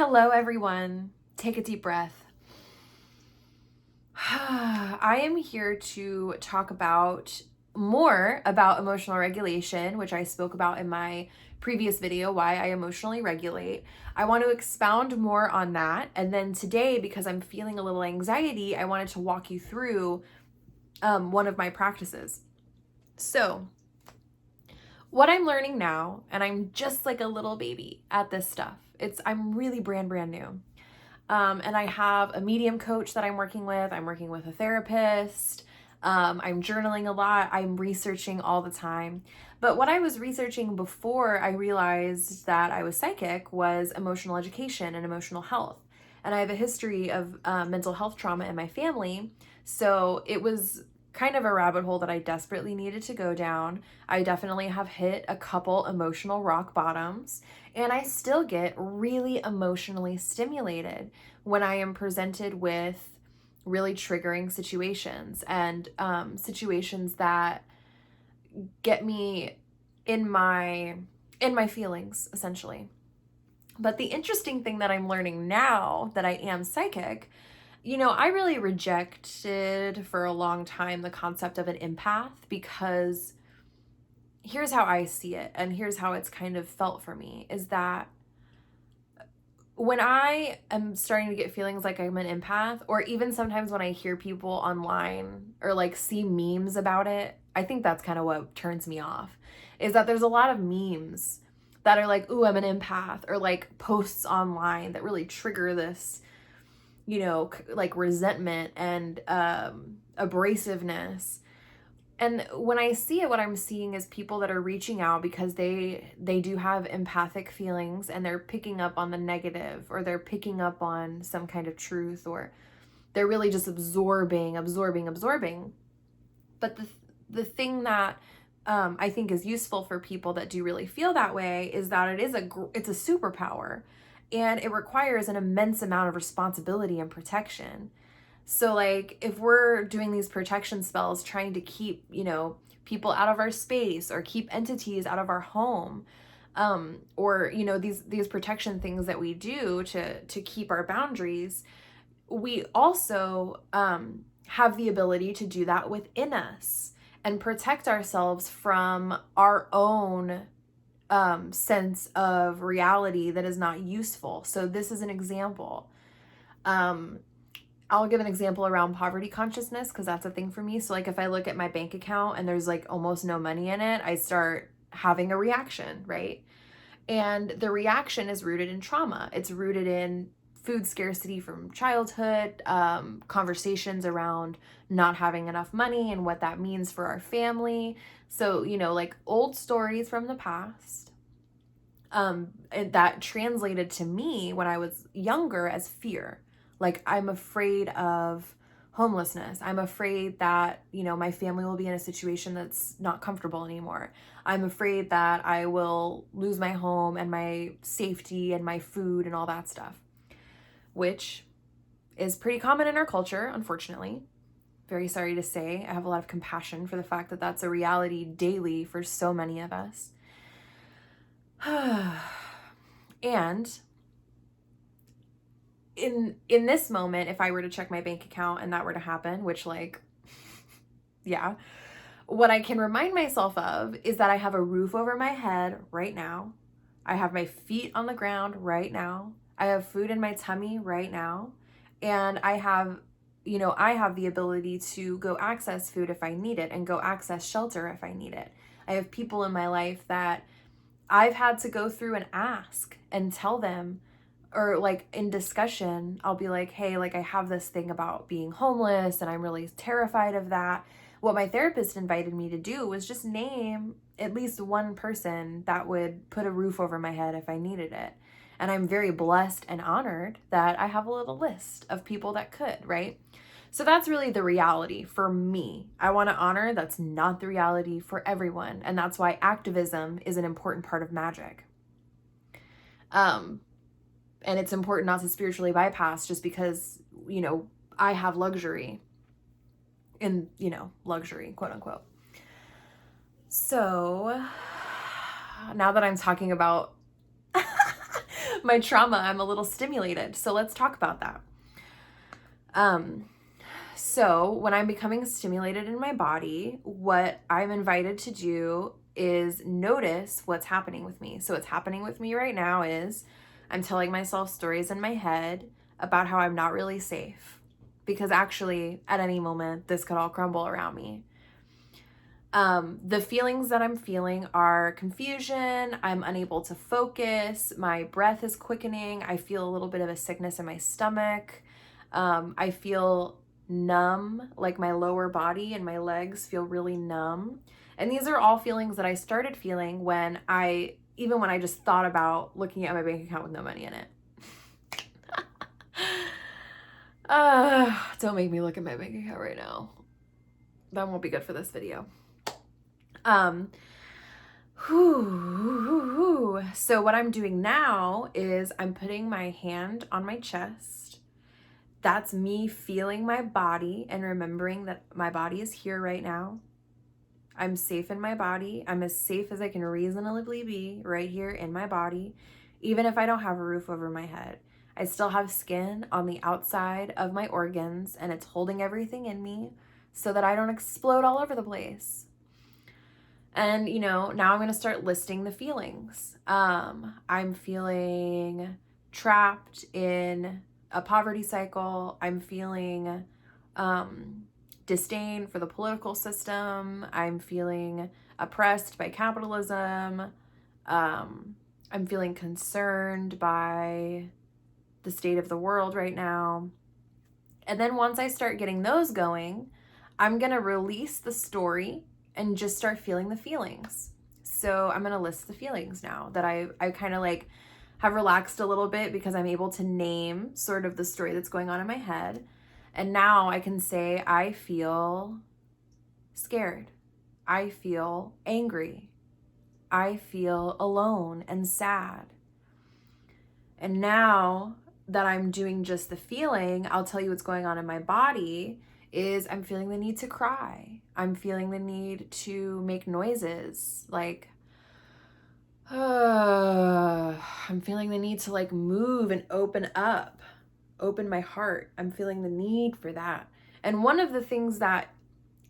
Hello, everyone. Take a deep breath. I am here to talk more about emotional regulation, which I spoke about in my previous video, why I emotionally regulate. I want to expound more on that. And then today, because I'm feeling a little anxiety, I wanted to walk you through one of my practices. So, what I'm learning now, and I'm just like a little baby at this stuff. I'm really brand new. And I have a medium coach that I'm working with. I'm working with a therapist. I'm journaling a lot. I'm researching all the time. But what I was researching before I realized that I was psychic was emotional education and emotional health. And I have a history of mental health trauma in my family. So it was kind of a rabbit hole that I desperately needed to go down. I definitely have hit a couple emotional rock bottoms, and I still get really emotionally stimulated when I am presented with really triggering situations and situations that get me in my feelings, essentially. But the interesting thing that I'm learning now that I am psychic, I really rejected for a long time the concept of an empath, because here's how I see it, and here's how it's kind of felt for me, is that when I am starting to get feelings like I'm an empath, or even sometimes when I hear people online or like see memes about it, I think that's kind of what turns me off, is that there's a lot of memes that are like, ooh, I'm an empath, or like posts online that really trigger this, like resentment and abrasiveness. And when I see it, what I'm seeing is people that are reaching out because they do have empathic feelings, and they're picking up on the negative, or they're picking up on some kind of truth, or they're really just absorbing. But the thing that I think is useful for people that do really feel that way is that it's a superpower, and it requires an immense amount of responsibility and protection. So like if we're doing these protection spells trying to keep, people out of our space, or keep entities out of our home, or these protection things that we do to keep our boundaries, we also have the ability to do that within us and protect ourselves from our own sense of reality that is not useful. So this is an example. I'll give an example around poverty consciousness, because that's a thing for me. So like if I look at my bank account and there's like almost no money in it, I start having a reaction, right? And the reaction is rooted in trauma. It's rooted in food scarcity from childhood, conversations around not having enough money and what that means for our family. So, like old stories from the past. And that translated to me when I was younger as fear. Like, I'm afraid of homelessness. I'm afraid that, my family will be in a situation that's not comfortable anymore. I'm afraid that I will lose my home and my safety and my food and all that stuff, which is pretty common in our culture, unfortunately. Very sorry to say. I have a lot of compassion for the fact that that's a reality daily for so many of us. And in this moment, if I were to check my bank account and that were to happen, which yeah, what I can remind myself of is that I have a roof over my head right now. I have my feet on the ground right now. I have food in my tummy right now. And I have the ability to go access food if I need it, and go access shelter if I need it. I have people in my life that I've had to go through and ask and tell them, or like in discussion, I'll be like, hey, like I have this thing about being homeless and I'm really terrified of that. What my therapist invited me to do was just name at least one person that would put a roof over my head if I needed it. And I'm very blessed and honored that I have a little list of people that could, right? So that's really the reality for me. I want to honor that's not the reality for everyone. And that's why activism is an important part of magic. And it's important not to spiritually bypass just because, I have luxury in, luxury, quote unquote. So now that I'm talking about my trauma, I'm a little stimulated. So let's talk about that. So when I'm becoming stimulated in my body, what I'm invited to do is notice what's happening with me. So what's happening with me right now is I'm telling myself stories in my head about how I'm not really safe, because actually at any moment this could all crumble around me. The feelings that I'm feeling are confusion. I'm unable to focus. My breath is quickening. I feel a little bit of a sickness in my stomach. I feel numb, like my lower body and my legs feel really numb. And these are all feelings that I started feeling when I just thought about looking at my bank account with no money in it. Don't make me look at my bank account right now. That won't be good for this video. So what I'm doing now is I'm putting my hand on my chest. That's me feeling my body and remembering that my body is here right now. I'm safe in my body. I'm as safe as I can reasonably be right here in my body, even if I don't have a roof over my head. I still have skin on the outside of my organs, and it's holding everything in me so that I don't explode all over the place. And, now I'm going to start listing the feelings. I'm feeling trapped in a poverty cycle. I'm feeling disdain for the political system. I'm feeling oppressed by capitalism. I'm feeling concerned by the state of the world right now. And then once I start getting those going, I'm going to release the story and just start feeling the feelings. So I'm going to list the feelings now that I kind of like have relaxed a little bit because I'm able to name sort of the story that's going on in my head. And now I can say, I feel scared. I feel angry. I feel alone and sad. And now that I'm doing just the feeling, I'll tell you what's going on in my body is I'm feeling the need to cry. I'm feeling the need to make noises like, I'm feeling the need to like move and open my heart. I'm feeling the need for that. And one of the things that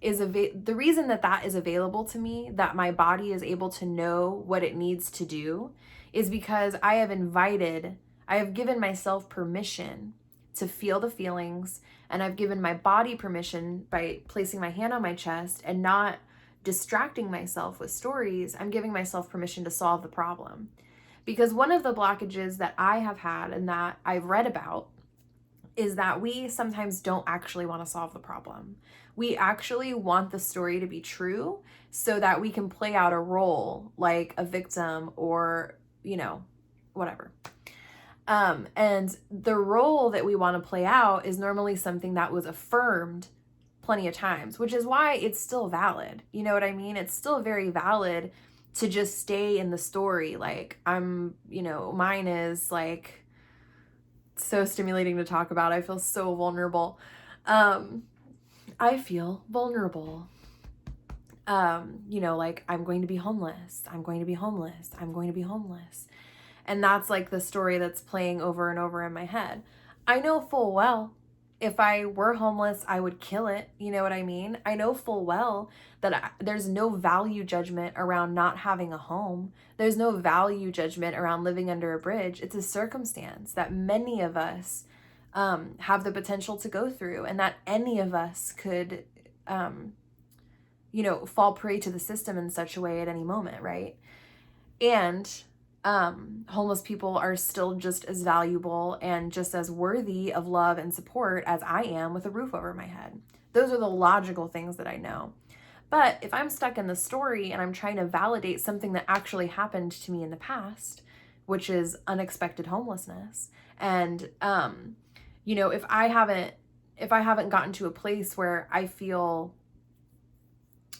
is the reason that is available to me, that my body is able to know what it needs to do, is because I have given myself permission to feel the feelings, and I've given my body permission by placing my hand on my chest and not distracting myself with stories. I'm giving myself permission to solve the problem. Because one of the blockages that I have had and that I've read about is that we sometimes don't actually want to solve the problem. We actually want the story to be true so that we can play out a role like a victim or, whatever. And the role that we want to play out is normally something that was affirmed plenty of times, which is why it's still valid. You know what I mean? It's still very valid to just stay in the story. Like mine is like so stimulating to talk about. I feel so vulnerable. I feel vulnerable. Like I'm going to be homeless. I'm going to be homeless. I'm going to be homeless. And that's like the story that's playing over and over in my head. I know full well, if I were homeless, I would kill it. You know what I mean? I know full well that there's no value judgment around not having a home. There's no value judgment around living under a bridge. It's a circumstance that many of us have the potential to go through, and that any of us could, fall prey to the system in such a way at any moment, right? And homeless people are still just as valuable and just as worthy of love and support as I am with a roof over my head. Those are the logical things that I know. But if I'm stuck in the story and I'm trying to validate something that actually happened to me in the past, which is unexpected homelessness, and if I haven't gotten to a place where I feel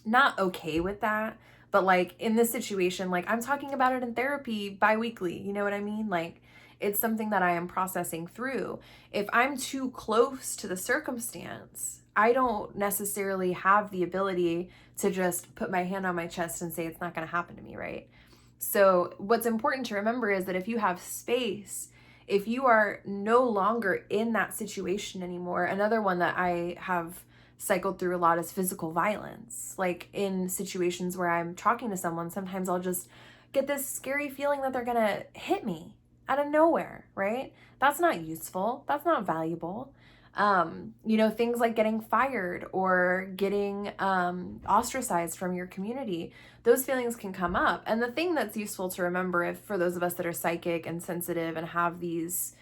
not okay with that, but like in this situation, like I'm talking about it in therapy bi-weekly, you know what I mean? Like it's something that I am processing through. If I'm too close to the circumstance, I don't necessarily have the ability to just put my hand on my chest and say it's not going to happen to me, right? So what's important to remember is that if you have space, if you are no longer in that situation anymore, another one that I have cycled through a lot is physical violence. Like in situations where I'm talking to someone, sometimes I'll just get this scary feeling that they're gonna hit me out of nowhere, right? That's not useful. That's not valuable. Things like getting fired or getting ostracized from your community, those feelings can come up. And the thing that's useful to remember, if for those of us that are psychic and sensitive and have these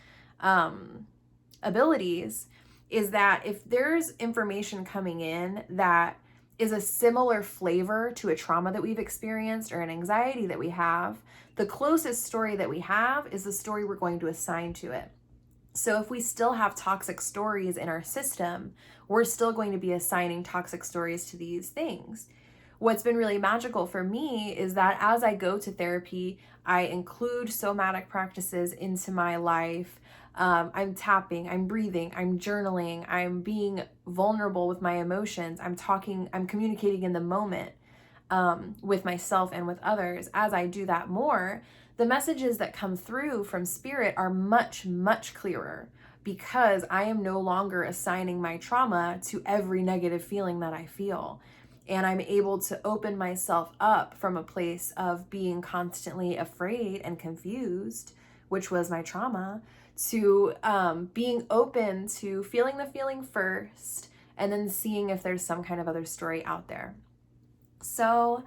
abilities, is that if there's information coming in that is a similar flavor to a trauma that we've experienced or an anxiety that we have, the closest story that we have is the story we're going to assign to it. So if we still have toxic stories in our system, we're still going to be assigning toxic stories to these things. What's been really magical for me is that as I go to therapy, I include somatic practices into my life. I'm tapping, I'm breathing, I'm journaling, I'm being vulnerable with my emotions, I'm communicating in the moment with myself and with others. As I do that more, the messages that come through from spirit are much, much clearer because I am no longer assigning my trauma to every negative feeling that I feel. And I'm able to open myself up from a place of being constantly afraid and confused, which was my trauma, to being open to feeling the feeling first and then seeing if there's some kind of other story out there. So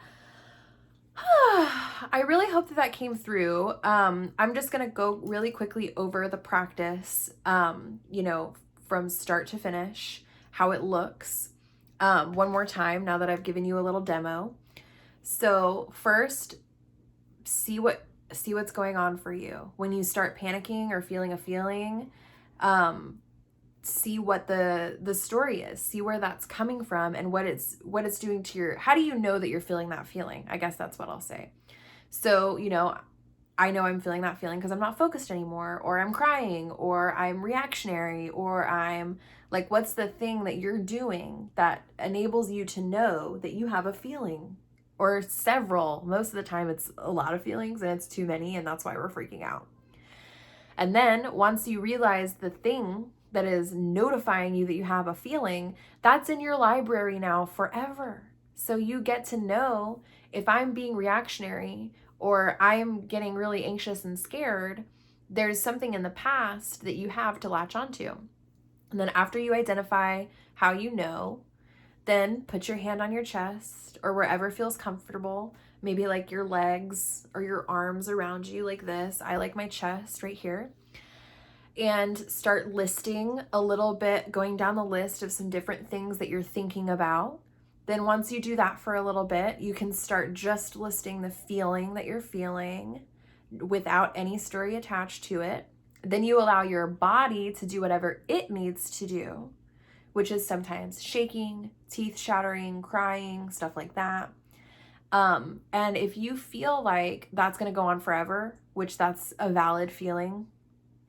I really hope that came through. I'm just going to go really quickly over the practice, from start to finish, how it looks. One more time, now that I've given you a little demo. So first, see what's going on for you. When you start panicking or feeling a feeling, see what the story is, see where that's coming from and what it's doing to your, how do you know that you're feeling that feeling? I guess that's what I'll say. So, I know I'm feeling that feeling because I'm not focused anymore, or I'm crying, or I'm reactionary, or I'm like, what's the thing that you're doing that enables you to know that you have a feeling or several? Most of the time it's a lot of feelings and it's too many, and that's why we're freaking out. And then once you realize the thing that is notifying you that you have a feeling, that's in your library now forever. So you get to know if I'm being reactionary or I'm getting really anxious and scared, there's something in the past that you have to latch onto. And then after you identify how you know, then put your hand on your chest or wherever feels comfortable, maybe like your legs or your arms around you like this. I like my chest right here. And start listing a little bit, going down the list of some different things that you're thinking about. Then once you do that for a little bit, you can start just listing the feeling that you're feeling without any story attached to it. Then you allow your body to do whatever it needs to do, which is sometimes shaking, teeth chattering, crying, stuff like that. And if you feel like that's going to go on forever, which that's a valid feeling,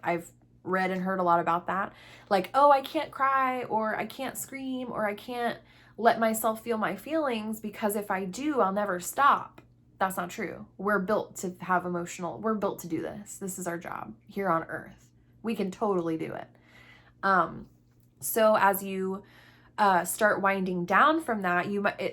I've read and heard a lot about that. Like, oh, I can't cry, or I can't scream, or I can't let myself feel my feelings because if I do, I'll never stop. That's not true. We're built to have we're built to do this. This is our job here on earth. We can totally do it. So as you start winding down from that,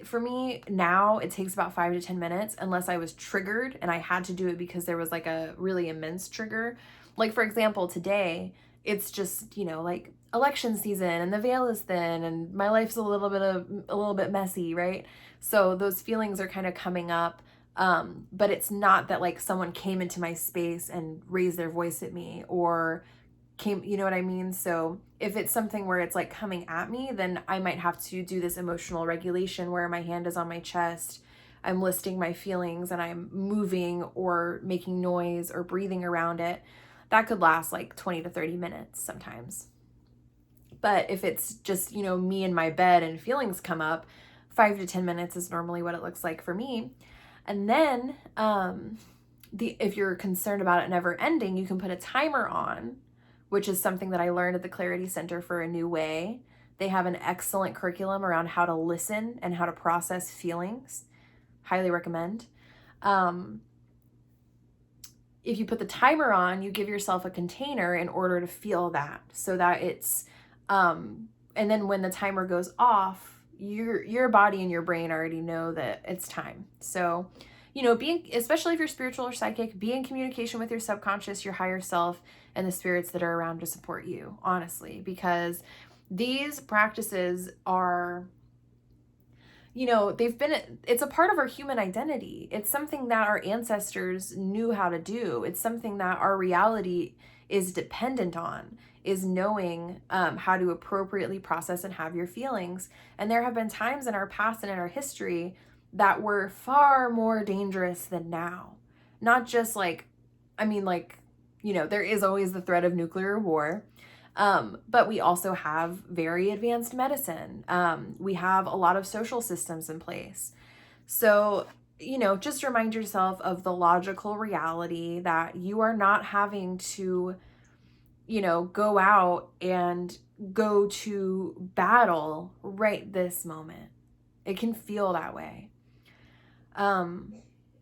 for me now, it takes about 5 to 10 minutes unless I was triggered and I had to do it because there was like a really immense trigger. Like for example, today, it's just, like election season and the veil is thin and my life's a little bit messy, right? So those feelings are kind of coming up. But it's not that like someone came into my space and raised their voice at me or came, you know what I mean? So if it's something where it's like coming at me, then I might have to do this emotional regulation where my hand is on my chest, I'm listing my feelings and I'm moving or making noise or breathing around it. That could last like 20 to 30 minutes sometimes. But if it's just, me in my bed and feelings come up, 5 to 10 minutes is normally what it looks like for me. And then if you're concerned about it never ending, you can put a timer on, which is something that I learned at the Clarity Center for a New Way. They have an excellent curriculum around how to listen and how to process feelings. Highly recommend. if you put the timer on, you give yourself a container in order to feel that, so that it's, and then when the timer goes off, your body and your brain already know that it's time. So, you know, especially if you're spiritual or psychic, be in communication with your subconscious, your higher self, and the spirits that are around to support you, honestly, because these practices are, you know, it's a part of our human identity. It's something that our ancestors knew how to do. It's something that our reality is dependent on, is knowing how to appropriately process and have your feelings. And there have been times in our past and in our history that were far more dangerous than now. Not just like, I mean, like, you know, there is always the threat of nuclear war. But we also have very advanced medicine. We have a lot of social systems in place. So, you know, just remind yourself of the logical reality that you are not having to, you know, go out and go to battle right this moment. It can feel that way.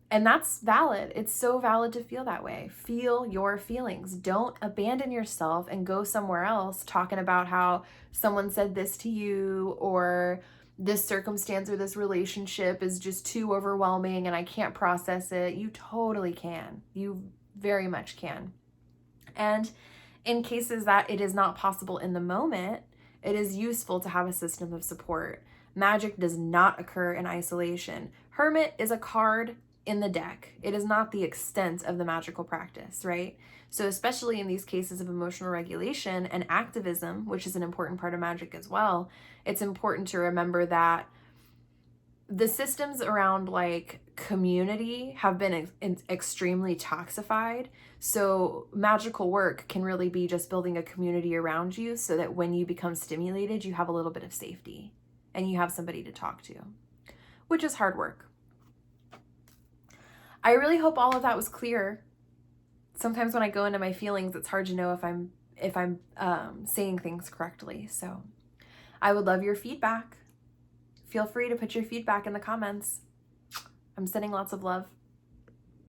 And that's valid. It's so valid to feel that way. Feel your feelings. Don't abandon yourself and go somewhere else talking about how someone said this to you, or this circumstance or this relationship is just too overwhelming and I can't process it. You totally can. You very much can. And in cases that it is not possible in the moment, it is useful to have a system of support. Magic does not occur in isolation. Hermit is a card in the deck. It is not the extent of the magical practice, right? So especially in these cases of emotional regulation and activism, which is an important part of magic as well, it's important to remember that the systems around like community have been extremely toxified. So magical work can really be just building a community around you so that when you become stimulated, you have a little bit of safety and you have somebody to talk to, which is hard work. I really hope all of that was clear. Sometimes when I go into my feelings, it's hard to know if I'm saying things correctly. So I would love your feedback. Feel free to put your feedback in the comments. I'm sending lots of love.